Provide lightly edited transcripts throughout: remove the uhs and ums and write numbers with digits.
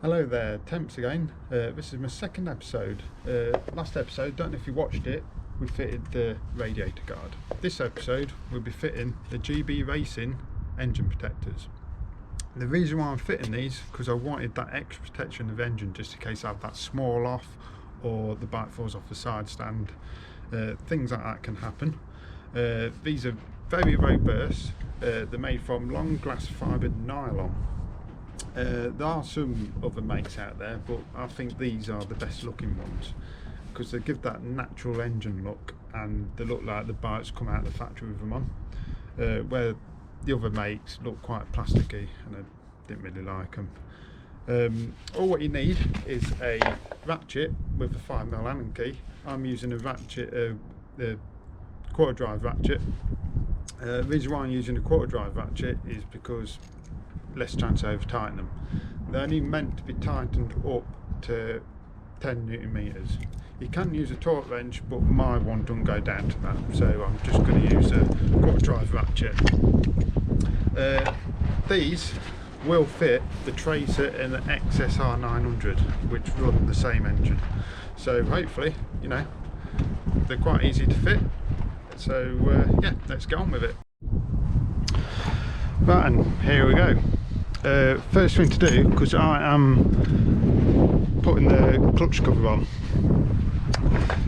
Hello there, Temps again. This is my second episode. Last episode, don't know if you watched it, we fitted the radiator guard. This episode we'll be fitting the GB Racing engine protectors. The reason why I'm fitting these, because I wanted that extra protection of the engine just in case I have that small off or the bike falls off the side stand. Things like that can happen. These are very robust. They're made from long glass fibre nylon. There are some other makes out there, but I think these are the best looking ones because they give that natural engine look and they look like the bikes come out of the factory with them on, where the other makes look quite plasticky and I didn't really like them. All what you need is a ratchet with a 5mm Allen key. I'm using a ratchet, the quarter drive ratchet. The reason why I'm using a quarter drive ratchet is because less chance to over tighten them. They're only meant to be tightened up to 10 Newton meters. You can use a torque wrench, but my one doesn't go down to that, so I'm just going to use a quarter drive ratchet. These will fit the Tracer and the XSR900, which run the same engine. So hopefully, you know, they're quite easy to fit. So yeah, let's get on with it. Right, and here we go. First thing to do, because I am putting the clutch cover on.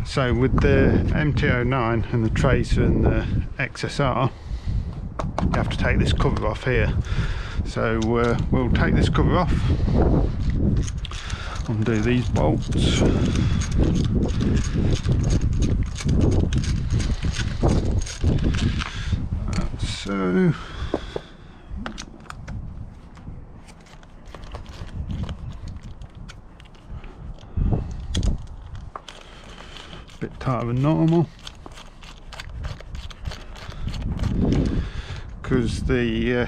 So with the MT-09 and the Tracer and the XSR, you have to take this cover off here. So we'll take this cover off, undo these bolts. So bit tighter than normal because the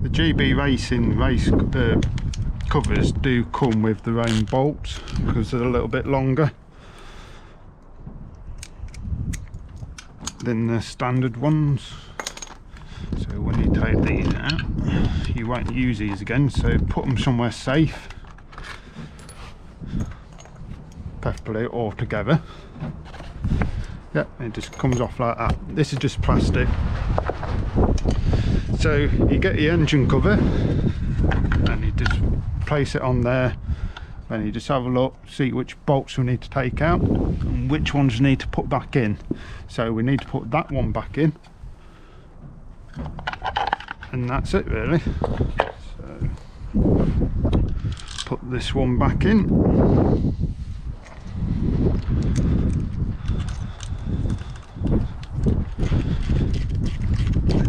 GB Racing race covers do come with their own bolts because they're a little bit longer than the standard ones. So when you take these out, you won't use these again, so put them somewhere safe, preferably all together. Yep, it just comes off like that. This is just plastic. So you get your engine cover and you just place it on there, and you just have a look, see which bolts we need to take out and which ones we need to put back in. So we need to put that one back in, and that's it really. So put this one back in.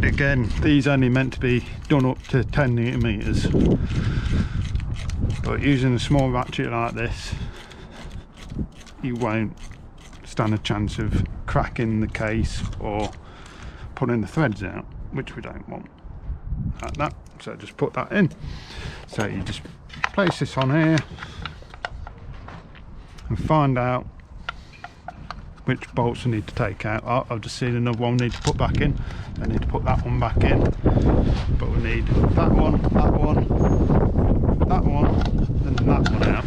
Again, these only meant to be done up to 10 Newton meters, but using a small ratchet like this, you won't stand a chance of cracking the case or pulling the threads out, which we don't want, like that. So just put that in. So you just place this on here and find out which bolts I need to take out. Oh, I've just seen another one I need to put back in. I need to put that one back in, but we need that one, that one, that one, and that one out.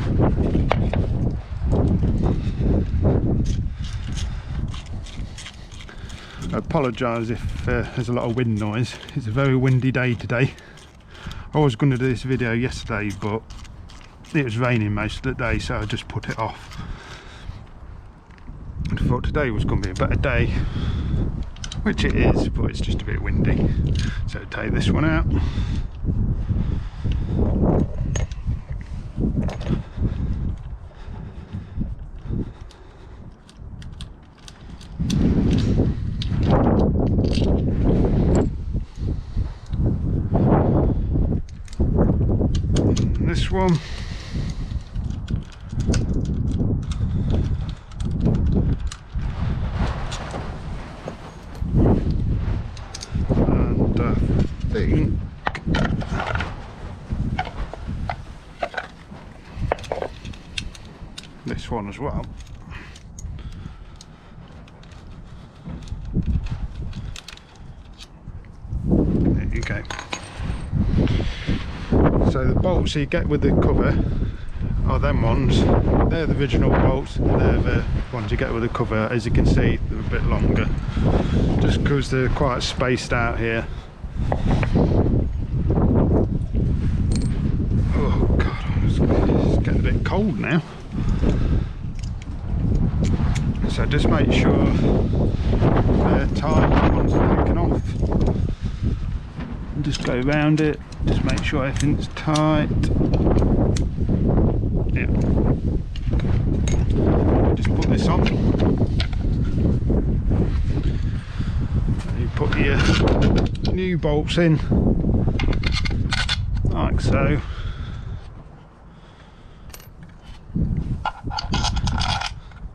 I apologise if there's a lot of wind noise. It's a very windy day today. I was going to do this video yesterday, but it was raining most of the day, so I just put it off. I thought today was going to be a better day, which it is, but it's just a bit windy. So take this one out. And this one. This one as well. There you go. So the bolts you get with the cover, are them ones. They're the original bolts, they're the ones you get with the cover. As you can see, they're a bit longer, just because they're quite spaced out here. Oh god, it's getting a bit cold now. So just make sure they're tight, the ones are taken off. And just go around it, just make sure everything's tight. Yeah. Just put this on. And you put your new bolts in, like so.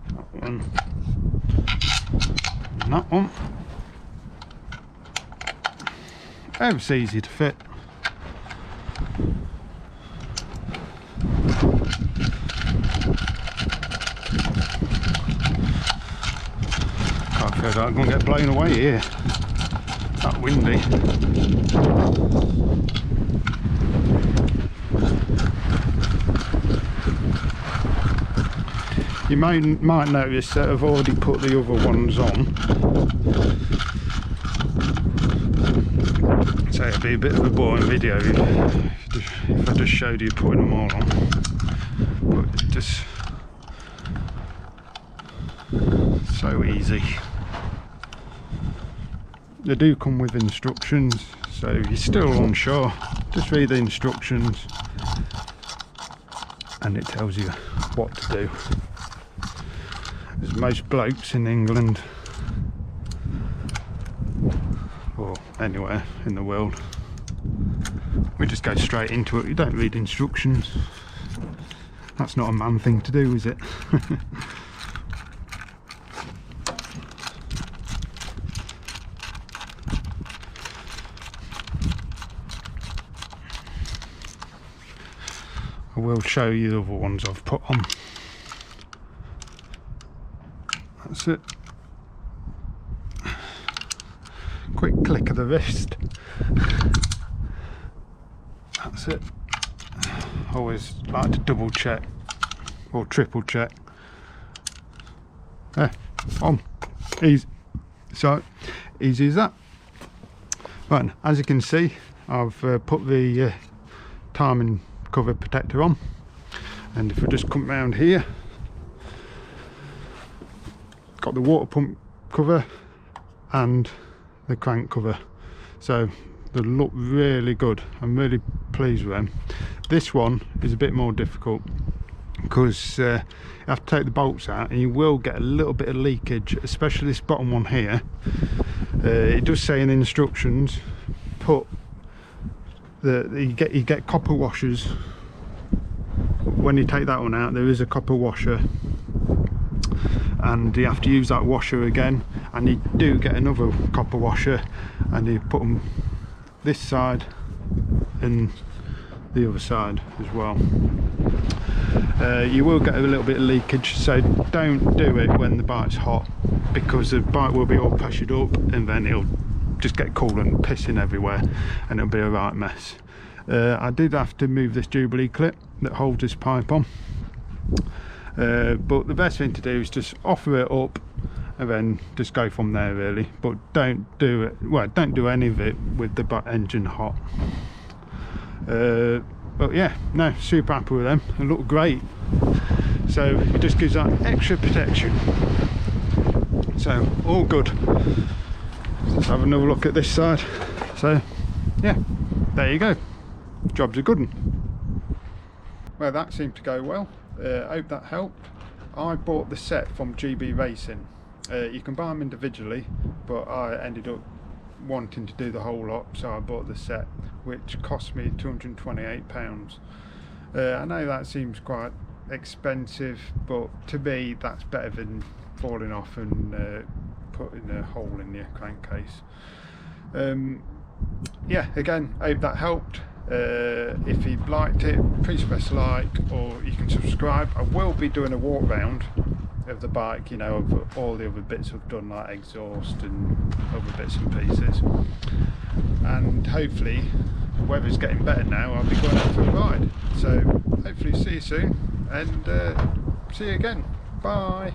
That one. And that one. It's easy to fit. I feel like I'm going to get blown away here. It's that windy. You might notice that I've already put the other ones on. So it'd be a bit of a boring video if I just showed you putting them all on. But it's just so easy. They do come with instructions, so if you're still unsure, just read the instructions and it tells you what to do. As most blokes in England, or anywhere in the world, we just go straight into it. You don't read instructions. That's not a man thing to do, is it? I will show you the other ones I've put on. That's it. Quick click of the wrist. That's it. Always like to double check or triple check. There, on. Easy. So easy as that. Right, as you can see, I've put the timing cover protector on, and if I just come round here, got the water pump cover and the crank cover, so they look really good. I'm really pleased with them. This one is a bit more difficult because you have to take the bolts out and you will get a little bit of leakage, especially this bottom one here. It does say in the instructions, put you get copper washers. When you take that one out, there is a copper washer, and you have to use that washer again, and you do get another copper washer, and you put them this side and the other side as well. You will get a little bit of leakage, so don't do it when the bike's hot, because the bike will be all pressured up and then it'll just get cool and pissing everywhere and it'll be a right mess. I did have to move this Jubilee clip that holds this pipe on, but the best thing to do is just offer it up and then just go from there really. But don't do it, well, don't do any of it with the engine hot. But yeah, no, super happy with them. They look great, so it just gives that extra protection, so all good. Let's have another look at this side. So yeah, there you go, job's a good one. Well, that seemed to go well. Hope that helped. I bought the set from GB Racing. You can buy them individually, but I ended up wanting to do the whole lot, so I bought the set, which cost me £228. I know that seems quite expensive, but to me that's better than falling off and putting a hole in your crankcase. Yeah, again, hope that helped. If you liked it, please press like, or you can subscribe. I will be doing a walk round of the bike, you know, of all the other bits I've done, like exhaust and other bits and pieces, and hopefully the weather's getting better now. I'll be going out for a ride, so hopefully see you soon. and see you again. Bye.